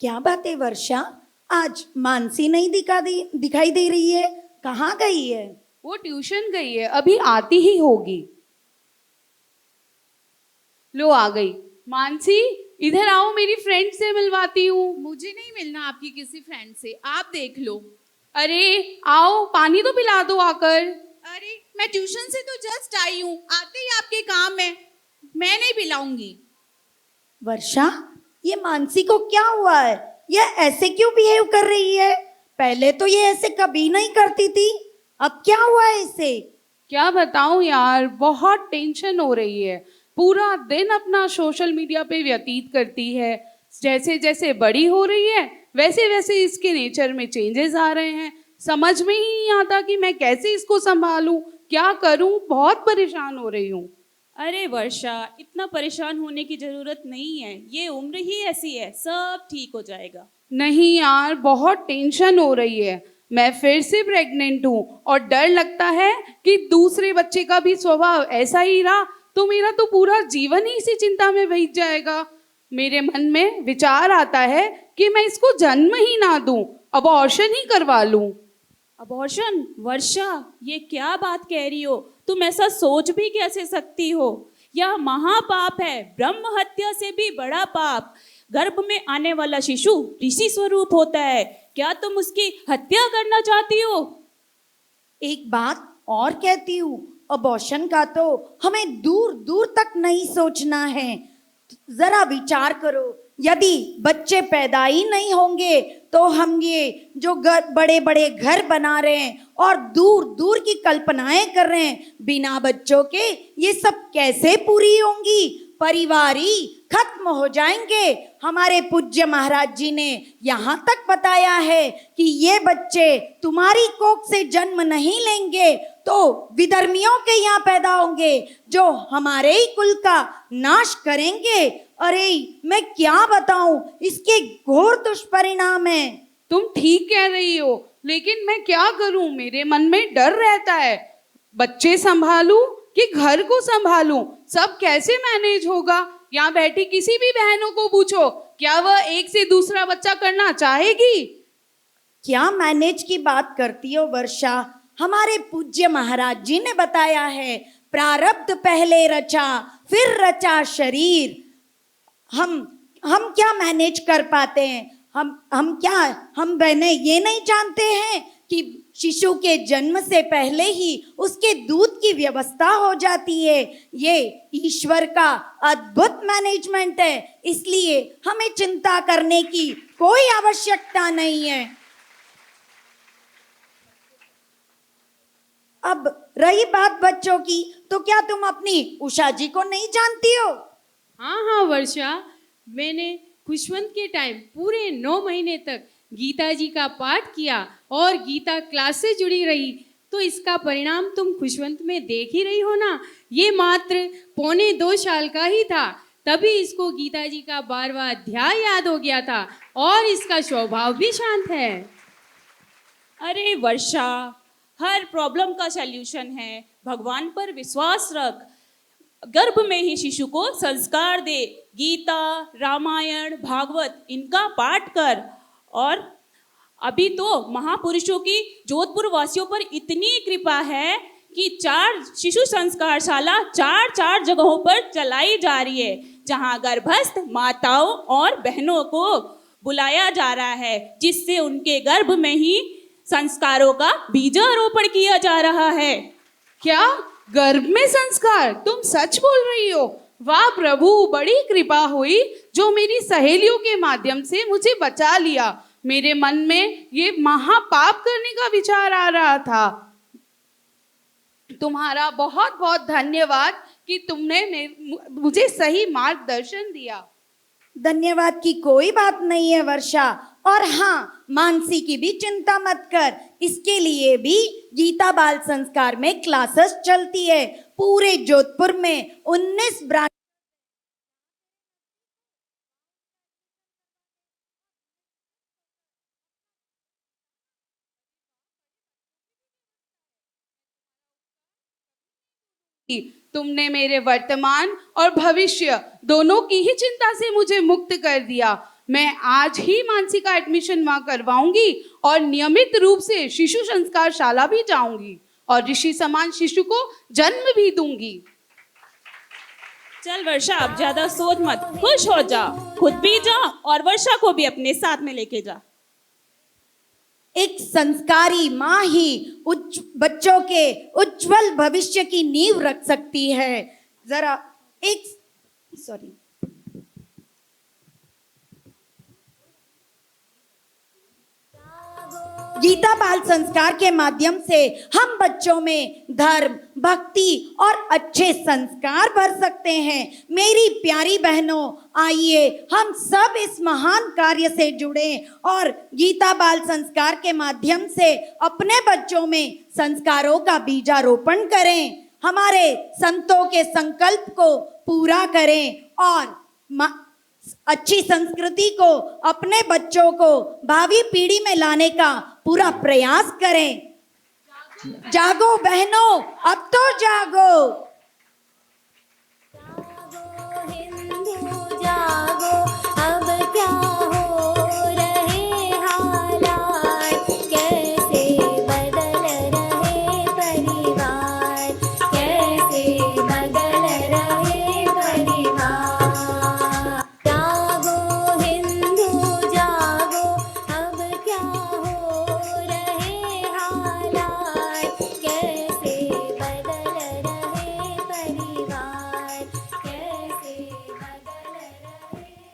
क्या बात है वर्षा, आज मानसी नहीं दिखाई दे रही है, कहाँ गई है? वो ट्यूशन गई है, अभी आती ही होगी। लो आ गई। मानसी, इधर आओ, मेरी फ्रेंड से मिलवाती हूँ। मुझे नहीं मिलना आपकी किसी फ्रेंड से, आप देख लो। अरे आओ, पानी तो पिला दो आकर। अरे मैं ट्यूशन से तो जस्ट आई हूँ, आते ही आपके काम है, मैं नहीं पिलाऊंगी। वर्षा, ये मानसी को क्या हुआ है? ये ऐसे क्यों बिहेव कर रही है? पहले तो ये ऐसे कभी नहीं करती थी, अब क्या हुआ है इसे? क्या बताऊं यार, बहुत टेंशन हो रही है। पूरा दिन अपना सोशल मीडिया पे व्यतीत करती है। जैसे जैसे बड़ी हो रही है वैसे वैसे इसके नेचर में चेंजेस आ रहे हैं। समझ में ही नहीं आता कि मैं कैसे इसको संभालूं, क्या करूं। बहुत परेशान हो रही हूँ। अरे वर्षा, इतना परेशान होने की जरूरत नहीं है, ये उम्र ही ऐसी है, सब ठीक हो जाएगा। नहीं यार, बहुत टेंशन हो रही है। मैं फिर से प्रेग्नेंट हूँ और डर लगता है कि दूसरे बच्चे का भी स्वभाव ऐसा ही रहा तो मेरा तो पूरा जीवन ही इसी चिंता में बीत जाएगा। मेरे मन में विचार आता है कि मैं इसको जन्म ही ना दूं, अबॉर्शन ही करवा लूं। अबॉर्शन? वर्षा, ये क्या बात कह रही हो? तुम ऐसा सोच भी कैसे सकती हो? यह महापाप है, ब्रह्म हत्या से भी बड़ा पाप। गर्भ में आने वाला शिशु ऋषि स्वरूप होता है, क्या तुम उसकी हत्या करना चाहती हो? एक बात और कहती हूँ, अबॉर्शन का तो हमें दूर दूर तक नहीं सोचना है। जरा विचार करो, यदि बच्चे पैदा ही नहीं होंगे तो हम ये जो बड़े बड़े घर बना रहे हैं और दूर दूर की कल्पनाएं कर रहे हैं बिना बच्चों के, ये सब कैसे पूरी होंगी? परिवार ही खत्म हो जाएंगे। हमारे पूज्य महाराज जी ने यहाँ तक बताया है कि ये बच्चे तुम्हारी कोख से जन्म नहीं लेंगे तो विधर्मियों के यहाँ पैदा होंगे जो हमारे ही कुल का नाश करेंगे। अरे मैं क्या बताऊं, इसके घोर दुष्परिणाम हैं। तुम ठीक कह रही हो, लेकिन मैं क्या करूं? मेरे मन में डर रहता है। बच्चे संभालूं कि घर को संभालूं, सब कैसे मैनेज होगा? यहाँ बैठी किसी भी बहनों को पूछो, क्या वह एक से दूसरा बच्चा करना चाहेगी? क्या मैनेज की बात करती हो वर्षा? हमारे पूज्य महाराज जी ने बताया है, प्रारब्ध पहले रचा फिर रचा शरीर। हम क्या मैनेज कर पाते हैं? हम बहनें ये नहीं जानते हैं कि शिशु के जन्म से पहले ही उसके दूध की व्यवस्था हो जाती है। ये ईश्वर का अद्भुत मैनेजमेंट है, इसलिए हमें चिंता करने की कोई आवश्यकता नहीं है। अब रही बात बच्चों की, तो क्या तुम अपनी उषा जी को नहीं जानती हो? हाँ हाँ वर्षा, मैंने खुशवंत के टाइम पूरे 9 महीने तक गीता जी का पाठ किया और गीता क्लास से जुड़ी रही, तो इसका परिणाम तुम खुशवंत में देख ही रही हो ना। ये मात्र 1.25 साल का ही था, तभी इसको गीता जी का 12वां अध्याय याद हो गया था और इसका स्वभाव भी शांत है। अरे वर्षा, हर प्रॉब्लम का सल्यूशन है, भगवान पर विश्वास रख। गर्भ में ही शिशु को संस्कार दे, गीता, रामायण, भागवत इनका पाठ कर। और अभी तो महापुरुषों की जोधपुर वासियों पर इतनी कृपा है कि 4 शिशु संस्कारशाला 4 जगहों पर चलाई जा रही है, जहां गर्भस्थ माताओं और बहनों को बुलाया जा रहा है, जिससे उनके गर्भ में ही संस्कारों का बीजारोपण किया जा रहा है। क्या गर्भ में संस्कार? तुम सच बोल रही हो? वाह प्रभु, बड़ी कृपा हुई जो मेरी सहेलियों के माध्यम से मुझे बचा लिया। मेरे मन में ये महापाप करने का विचार आ रहा था। तुम्हारा बहुत बहुत धन्यवाद कि तुमने मुझे सही मार्गदर्शन दिया। धन्यवाद की कोई बात नहीं है वर्षा। और हाँ, मानसी की भी चिंता मत कर, इसके लिए भी गीता बाल संस्कार में क्लासेस चलती है। पूरे जोधपुर में 19 ब्रांच तुमने मेरे वर्तमान और भविष्य दोनों की ही चिंता से मुझे मुक्त कर दिया। मैं आज ही मानसी का एडमिशन वहां करवाऊंगी और नियमित रूप से शिशु संस्कार शाला भी जाऊंगी और ऋषि समान शिशु को जन्म भी दूंगी। चल वर्षा, अब ज्यादा सोच मत, खुश हो जा, खुद भी जा और वर्षा को भी अपने साथ में लेके जा। एक संस्कारी माँ ही बच्चों के उज्जवल भविष्य की नींव रख सकती है। जरा एक सॉरी गीता बाल संस्कार के माध्यम से हम बच्चों में धर्म, भक्ति और अच्छे संस्कार भर सकते हैं। मेरी प्यारी बहनों, आइए हम सब इस महान कार्य से जुड़े और गीता बाल संस्कार के माध्यम से अपने बच्चों में संस्कारों का बीजारोपण करें, हमारे संतों के संकल्प को पूरा करें और अच्छी संस्कृति को अपने बच्चों को भावी पीढ़ी में लाने का पूरा प्रयास करें। जागो बहनों, अब तो जागो।